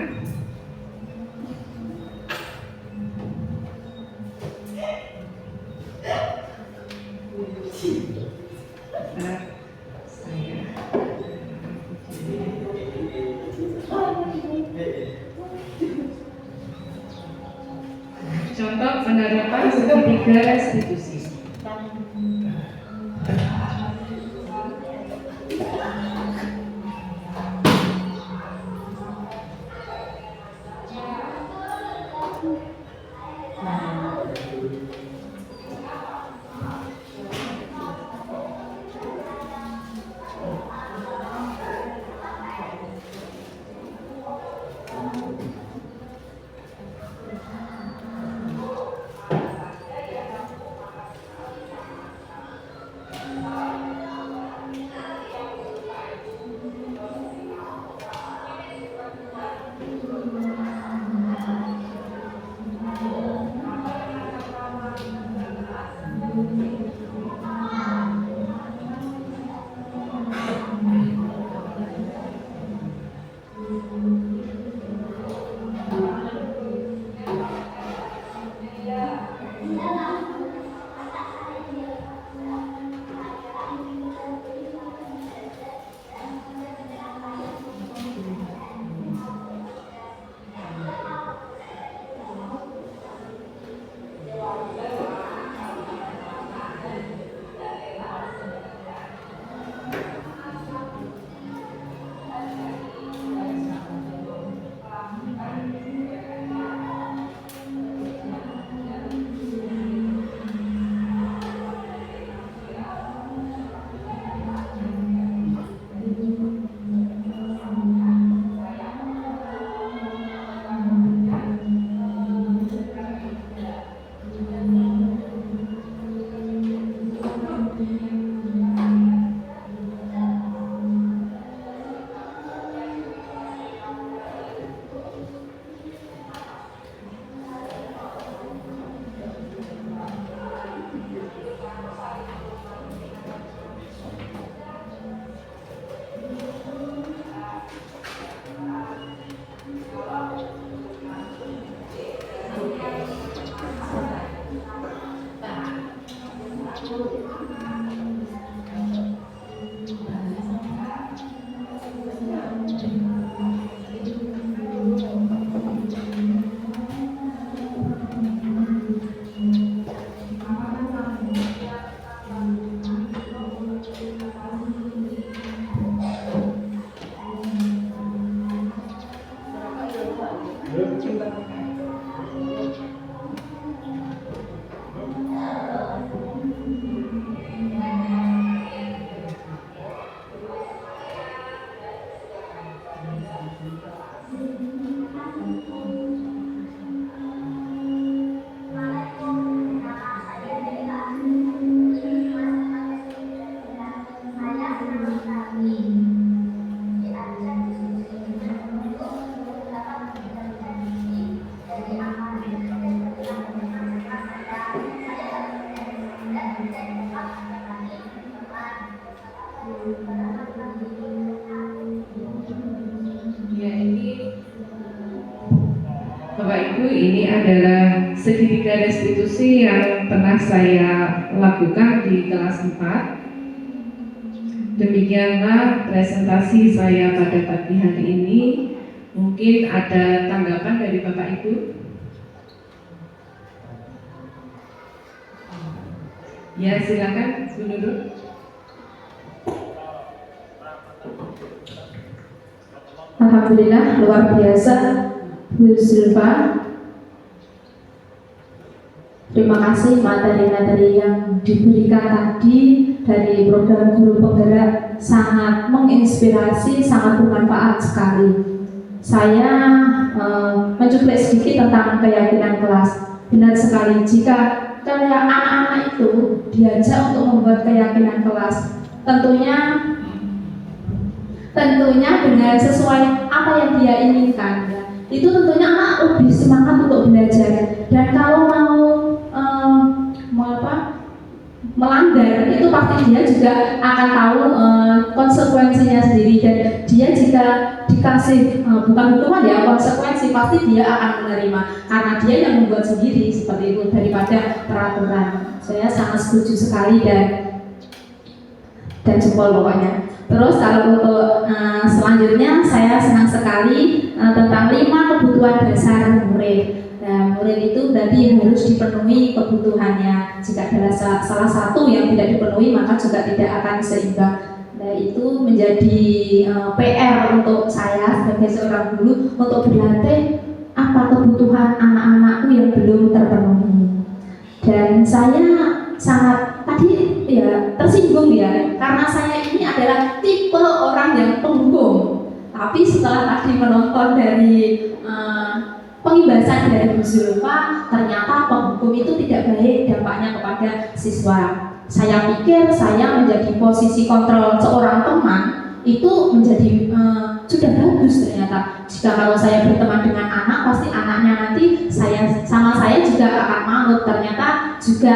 Contoh penerapan segitiga restitusi. Ya, ini Bapak Ibu, ini adalah segitiga restitusi yang pernah saya lakukan di kelas 4. Demikianlah presentasi saya pada pagi hari ini. Mungkin ada tanggapan dari Bapak Ibu? Ya, silakan Bu Nurul. Alhamdulillah, luar biasa Bu Silva. Terima kasih materi-materi yang diberikan tadi dari program Guru Penggerak, sangat menginspirasi, sangat bermanfaat sekali. Saya mencuplik sedikit tentang keyakinan kelas. Benar sekali, jika anak-anak itu diajak untuk membuat keyakinan kelas, tentunya dengan sesuai apa yang dia inginkan, ya. Itu tentunya anak lebih semangat untuk belajar. Dan kalau melanggar, itu pasti dia juga akan tahu konsekuensinya sendiri. Dan dia jika dikasih bukan hukuman ya, konsekuensi, pasti dia akan menerima karena dia yang membuat sendiri seperti itu daripada peraturan. Saya sangat setuju sekali dan jempol pokoknya. Terus kalau untuk selanjutnya, saya senang sekali tentang 5 kebutuhan dasar murid. Nah, murid itu berarti harus dipenuhi kebutuhannya. Jika adalah salah satu yang tidak dipenuhi, maka juga tidak akan seimbang. Nah, itu menjadi PR untuk saya sebagai seorang guru untuk berlatih apa kebutuhan anak-anakku yang belum terpenuhi. Dan saya sangat tadi ya tersinggung ya, karena saya ini adalah tipe orang yang penghukum. Tapi setelah tadi menonton dari pengibasan dari Bu Zulfa, ternyata penghukum itu tidak baik dampaknya kepada siswa. Saya pikir saya menjadi posisi kontrol seorang teman itu menjadi sudah bagus ternyata. Jika kalau saya berteman dengan anak, pasti anaknya nanti sama saya juga akan manut. Ternyata juga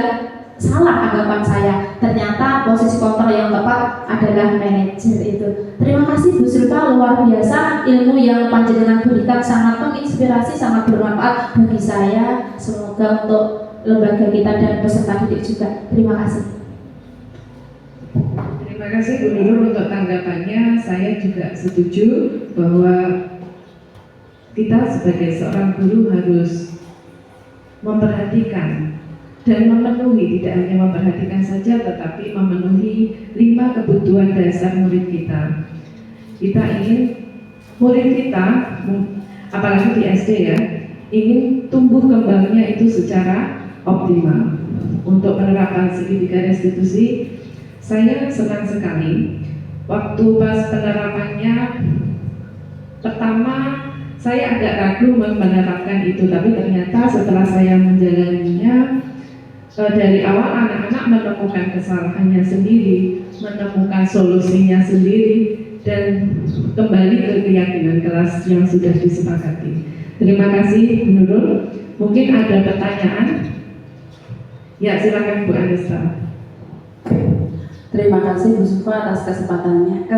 salah anggapan saya. Ternyata posisi kontrol yang tepat adalah manajer itu. Terima kasih Bu Zulfa, luar biasa ilmu yang panjenengan berikan, sangat menginspirasi, sangat bermanfaat bagi saya. Semoga untuk lembaga kita dan peserta didik juga. Terima kasih. Terima kasih Bu Nurul untuk tanggapannya. Saya juga setuju bahwa kita sebagai seorang guru harus memperhatikan dan memenuhi, tidak hanya memperhatikan saja, tetapi memenuhi 5 kebutuhan dasar murid kita. Kita ingin murid kita, apalagi di SD ya, ingin tumbuh kembangnya itu secara optimal. Untuk penerapan segitiga restitusi, saya senang sekali. Waktu pas penerapannya pertama, saya agak ragu menerapkan itu, tapi ternyata setelah saya menjalaninya, dari awal anak-anak menemukan kesalahannya sendiri, menemukan solusinya sendiri, dan kembali ke keyakinan kelas yang sudah disepakati. Terima kasih Bu Nurul. Mungkin ada pertanyaan? Ya, silakan Bu Anissa. Terima kasih Bu Zulfa atas kesempatannya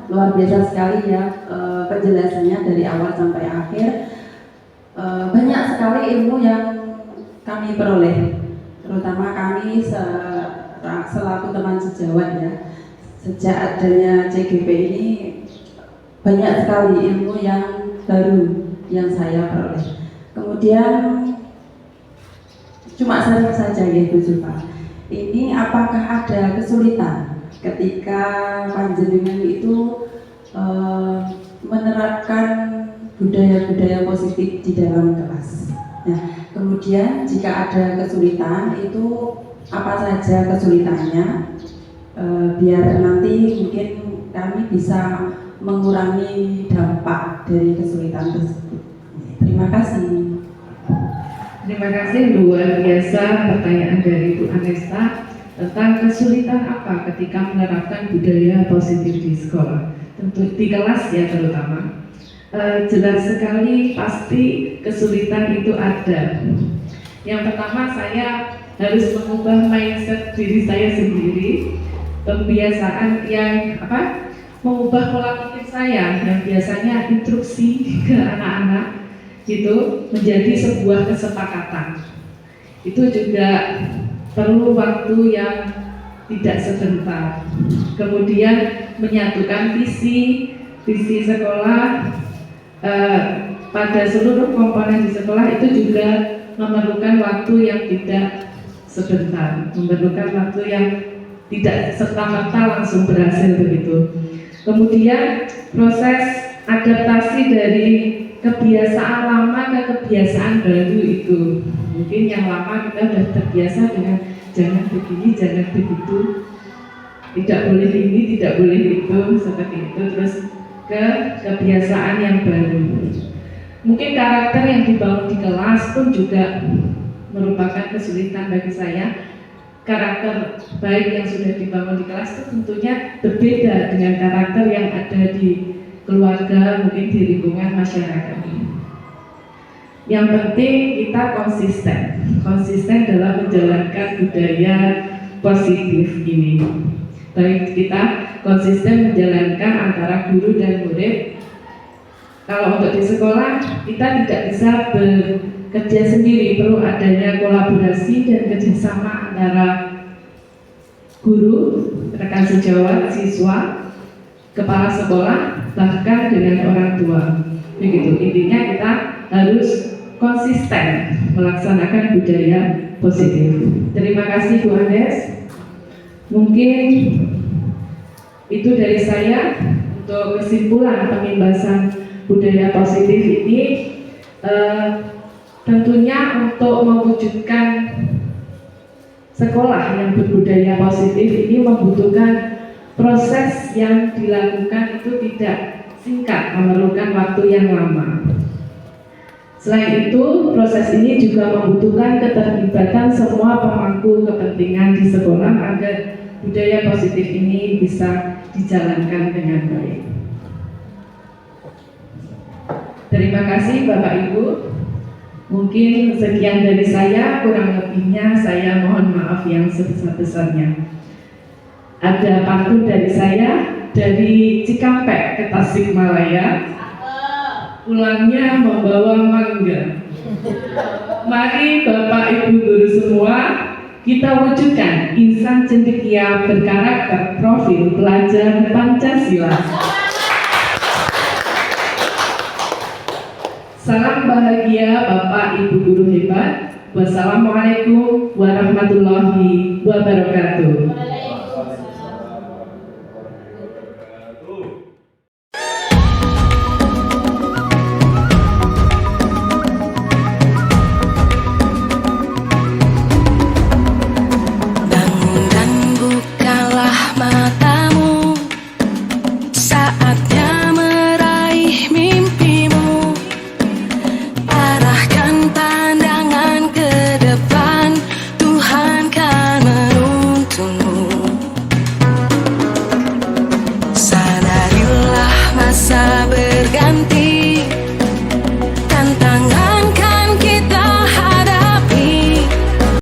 luar biasa sekali ya, penjelasannya dari awal sampai akhir. Banyak sekali ilmu yang kami peroleh, terutama kami selaku teman sejawat ya. Sejak adanya CGP ini banyak sekali ilmu yang baru yang saya peroleh. Kemudian cuma sharing saja ya Bu Zulfa. Ini apakah ada kesulitan ketika panjenengan itu menerapkan budaya-budaya positif di dalam kelas? Nah, kemudian jika ada kesulitan itu apa saja kesulitannya, biar nanti mungkin kami bisa mengurangi dampak dari kesulitan tersebut. Terima kasih. Terima kasih, luar biasa pertanyaan dari Bu Anesta tentang kesulitan apa ketika menerapkan budaya positif di sekolah, tentu di kelas ya terutama. Jelas sekali pasti kesulitan itu ada. Yang pertama, saya harus mengubah mindset diri saya sendiri, pembiasaan yang mengubah pola pikir saya yang biasanya instruksi ke anak-anak itu menjadi sebuah kesepakatan. Itu juga perlu waktu yang tidak sebentar. Kemudian menyatukan visi sekolah pada seluruh komponen di sekolah itu juga memerlukan waktu yang tidak sebentar, memerlukan waktu yang tidak serta-merta langsung berhasil begitu. Kemudian proses adaptasi dari kebiasaan lama ke kebiasaan baru itu, mungkin yang lama kita sudah terbiasa dengan jangan begini, jangan begitu, tidak boleh ini, tidak boleh itu, seperti itu, terus ke kebiasaan yang baru. Mungkin karakter yang dibangun di kelas pun juga merupakan kesulitan bagi saya. Karakter baik yang sudah dibangun di kelas itu tentunya berbeda dengan karakter yang ada di keluarga, mungkin di lingkungan masyarakat. Yang penting kita konsisten dalam menjalankan budaya positif ini. Baik kita konsisten menjalankan antara guru dan murid. Kalau untuk di sekolah kita tidak bisa bekerja sendiri, perlu adanya kolaborasi dan kerjasama antara guru, rekan sejawat, siswa, kepala sekolah, bahkan dengan orang tua. Begitu, intinya kita harus konsisten melaksanakan budaya positif. Terima kasih Bu Andes. Mungkin itu dari saya. Untuk kesimpulan pengimbasan budaya positif ini, tentunya untuk mewujudkan sekolah yang berbudaya positif ini membutuhkan proses yang dilakukan itu tidak singkat, memerlukan waktu yang lama. Selain itu, proses ini juga membutuhkan keterlibatan semua pemangku kepentingan di sekolah agar budaya positif ini bisa dijalankan dengan baik. Terima kasih Bapak Ibu. Mungkin sekian dari saya, kurang lebihnya saya mohon maaf yang sebesar-besarnya. Ada pantun dari saya, dari Cikampek ke Tasikmalaya, pulangnya membawa mangga. Mari Bapak Ibu guru semua, kita wujudkan insan cendekia berkarakter profil pelajar Pancasila. Salam bahagia Bapak Ibu guru hebat. Wassalamualaikum warahmatullahi wabarakatuh.